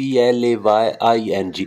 PLAYING।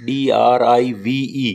DRIVE,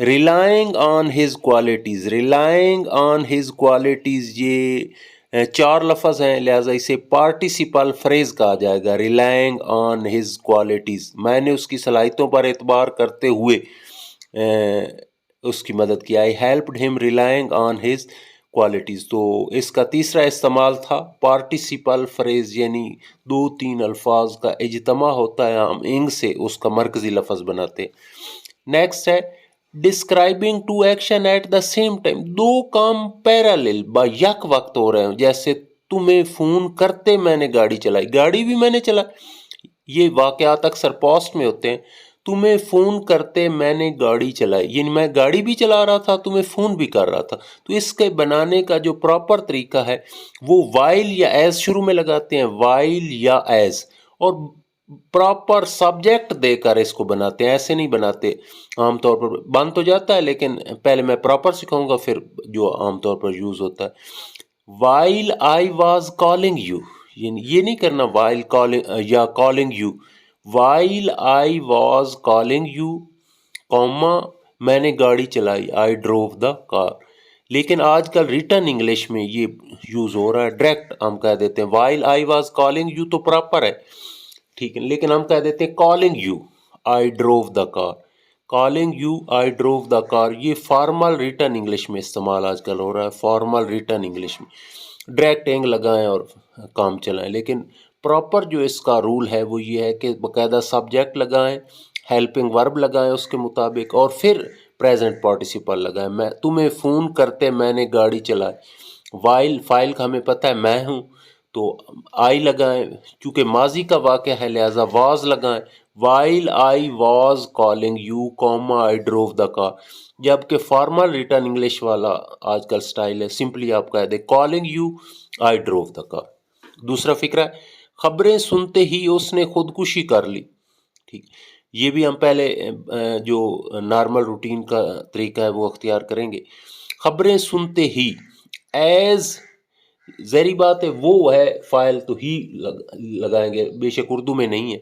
relying on his qualities, relying on his qualities, یہ چار لفظ ہیں، لہٰذا اسے پارٹیسپل فریز کہا جائے گا. ریلائنگ آن ہز کوالٹیز، میں نے اس کی صلاحیتوں پر اعتبار کرتے ہوئے اس کی مدد کی. آئی ہیلپڈ ہم ریلائنگ آن ہز کوالٹیز. تو اس کا تیسرا استعمال تھا پارٹیسپل فریز، یعنی دو تین الفاظ کا اجتماع ہوتا ہے، ہم انگ سے اس کا مرکزی لفظ بناتے. نیکسٹ ہے describing two action at the same time, دو کام پیرالل با یک وقت ہو رہے ہیں، جیسے تمہیں فون کرتے میں نے گاڑی چلائی، گاڑی بھی میں نے چلائی. یہ واقعات اکثر پاسٹ میں ہوتے ہیں. تمہیں فون کرتے میں نے گاڑی چلائی، یعنی میں گاڑی بھی چلا رہا تھا، تمہیں فون بھی کر رہا تھا. تو اس کے بنانے کا جو پراپر طریقہ ہے وہ وائل یا ایز شروع میں لگاتے ہیں، وائل یا ایز، اور پراپر سبجیکٹ دے کر اس کو بناتے ہیں. ایسے نہیں بناتے، عام طور پر بن تو جاتا ہے لیکن پہلے میں پراپر سکھاؤں گا پھر جو عام طور پر یوز ہوتا ہے. While I was calling you, یعنی یہ نہیں کرنا وائل کالنگ یا calling you. While I was calling you comma میں نے گاڑی چلائی، آئی ڈروو دا کار. لیکن آج کل ریٹن انگلش میں یہ یوز ہو رہا ہے، ڈائریکٹ ہم کہہ دیتے ہیں while I was calling you تو پراپر ہے، ٹھیک ہے، لیکن ہم کہہ دیتے ہیں calling you I drove the car. Calling you I drove the car, یہ فارمل ریٹن انگلش میں استعمال آج کل ہو رہا ہے. فارمل ریٹن انگلش میں ڈائریکٹ انگ لگائیں اور کام چلائیں، لیکن پراپر جو اس کا رول ہے وہ یہ ہے کہ باقاعدہ سبجیکٹ لگائیں، ہیلپنگ ورب لگائیں اس کے مطابق، اور پھر پریزنٹ پارٹیسپل لگائیں. میں تمہیں فون کرتے میں نے گاڑی چلائی. وائل فائل کا ہمیں پتہ ہے میں ہوں، تو آئی لگائیں، چونکہ ماضی کا واقعہ ہے لہٰذا واز لگائیں. While I was calling you comma I drove the car. جبکہ فارمل ریٹن انگلش والا آج کل سٹائل ہے، سمپلی آپ کہہ دیں calling you I drove the کار. دوسرا فکرہ ہے خبریں سنتے ہی اس نے خودکشی کر لی. ٹھیک، یہ بھی ہم پہلے جو نارمل روٹین کا طریقہ ہے وہ اختیار کریں گے. خبریں سنتے ہی، ایز ظاہری بات ہے وہ ہے فائل تو ہی لگائیں گے، بے شک اردو میں نہیں ہے.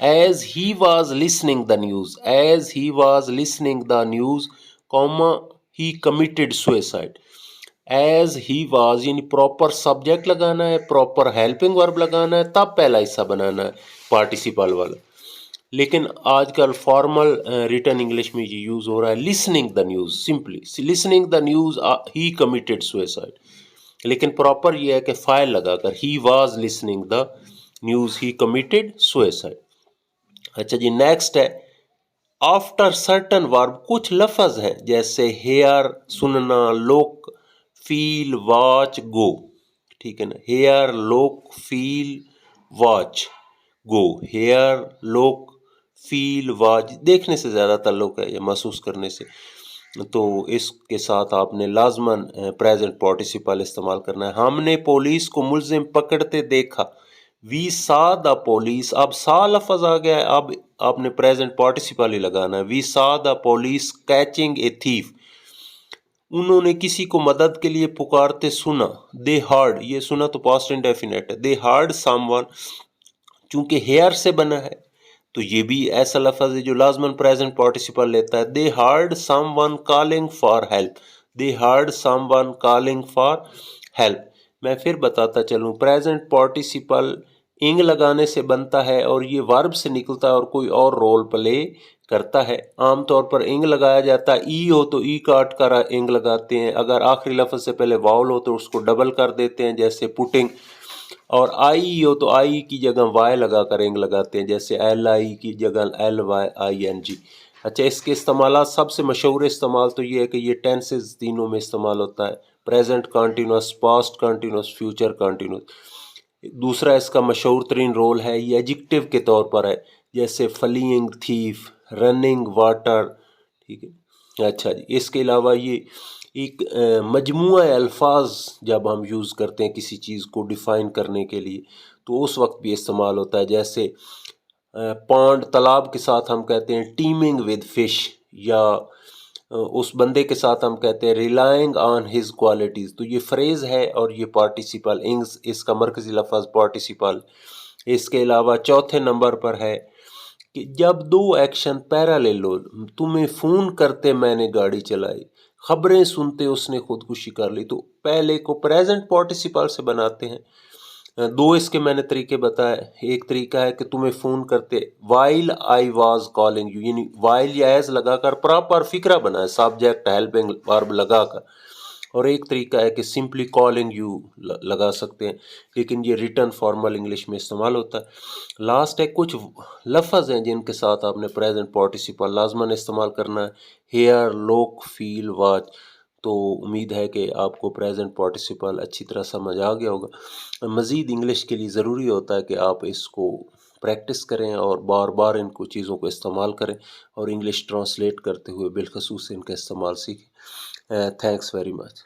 As he was listening the news, as he was listening the news comma he committed suicide. As he was یعنی پراپر سبجیکٹ لگانا ہے، پراپر ہیلپنگ ورب لگانا ہے، تب پہلا حصہ بنانا ہے پارٹیسپل والا. لیکن آج کل فارمل ریٹن انگلش میں یہ یوز ہو رہا ہے listening the news, simply listening the news he committed suicide. لیکن پراپر یہ ہے کہ فائل لگا کر he was listening the news he committed suicide. اچھا جی، نیکسٹ ہے آفٹر سرٹن ورب، کچھ لفظ ہیں جیسے ہیئر سننا، لک، فیل، واچ، گو. ٹھیک ہے نا، ہیئر لک فیل واچ گو. ہیئر لک فیل واچ دیکھنے سے زیادہ تعلق ہے یا محسوس کرنے سے، تو اس کے ساتھ آپ نے لازماً پریزنٹ پارٹیسپل استعمال کرنا ہے. ہم نے پولیس کو ملزم پکڑتے دیکھا، وی سا دا پولیس. اب سا لفظ آ گیا ہے، اب آپ نے پریزنٹ پارٹیسپل ہی لگانا ہے. وی سا دا پولیس کیچنگ اے تھیف، انہوں نے کسی کو مدد کے لیے پکارتے سنا. دے ہارڈ، یہ سنا تو پاسٹ انڈیفینٹ ہے، دے ہارڈ سم ون، چونکہ ہیئر سے بنا ہے تو یہ بھی ایسا لفظ ہے جو لازماً پریزنٹ پارٹیسپل لیتا ہے. They heard someone calling for help, they heard someone calling for help. میں پھر بتاتا چلوں، پریزنٹ پارٹیسپل انگ لگانے سے بنتا ہے اور یہ ورب سے نکلتا ہے اور کوئی اور رول پلے کرتا ہے. عام طور پر انگ لگایا جاتا ہے، ای ہو تو ای کاٹ کر انگ لگاتے ہیں، اگر آخری لفظ سے پہلے واول ہو تو اس کو ڈبل کر دیتے ہیں جیسے پٹنگ، اور آئی ہو تو آئی کی جگہ وائی لگا کر انگ لگاتے ہیں جیسے ایل آئی کی جگہ ایل وائی آئی این جی. اچھا، اس کے استعمالات سب سے مشہور استعمال تو یہ ہے کہ یہ ٹینسز تینوں میں استعمال ہوتا ہے، present continuous, past continuous, future continuous. دوسرا اس کا مشہور ترین رول ہے یہ ایڈجیکٹو کے طور پر ہے، جیسے فلینگ تھیف، رننگ واٹر. ٹھیک ہے، اچھا جی، اس کے علاوہ یہ ایک مجموعہ الفاظ جب ہم یوز کرتے ہیں کسی چیز کو ڈیفائن کرنے کے لیے تو اس وقت بھی استعمال ہوتا ہے. جیسے پانڈ، تالاب کے ساتھ ہم کہتے ہیں ٹیمنگ ود فش، یا اس بندے کے ساتھ ہم کہتے ہیں ریلائنگ آن ہز کوالٹیز. تو یہ فریز ہے اور یہ پارٹیسپل انگز، اس کا مرکزی لفظ پارٹیسپل. اس کے علاوہ چوتھے نمبر پر ہے کہ جب دو ایکشن پیرالل ہو، تمہیں فون کرتے میں نے گاڑی چلائی، خبریں سنتے اس نے خودکشی کر لی، تو پہلے کو پریزنٹ پارٹیسپل سے بناتے ہیں۔ دو اس کے میں نے طریقے بتائے، ایک طریقہ ہے کہ تمہیں فون کرتے while I was calling you, یعنی وائل یا ایز لگا کر پراپر فکرہ بنائے، سبجیکٹ ہیلپنگ ورب لگا کر، اور ایک طریقہ ہے کہ سمپلی کالنگ یو لگا سکتے ہیں، لیکن یہ ریٹن فارمل انگلش میں استعمال ہوتا ہے۔ لاسٹ ہے کچھ لفظ ہیں جن کے ساتھ آپ نے پریزنٹ پارٹیسپل لازماً استعمال کرنا ہے، ہیئر، لک، فیل، واچ۔ تو امید ہے کہ آپ کو پریزنٹ پارٹیسپل اچھی طرح سمجھ آ گیا ہوگا۔ مزید انگلش کے لیے ضروری ہوتا ہے کہ آپ اس کو پریکٹس کریں اور بار بار ان کو چیزوں کو استعمال کریں، اور انگلش ٹرانسلیٹ کرتے ہوئے بالخصوص ان کا استعمال سیکھیں۔ Thanks very much.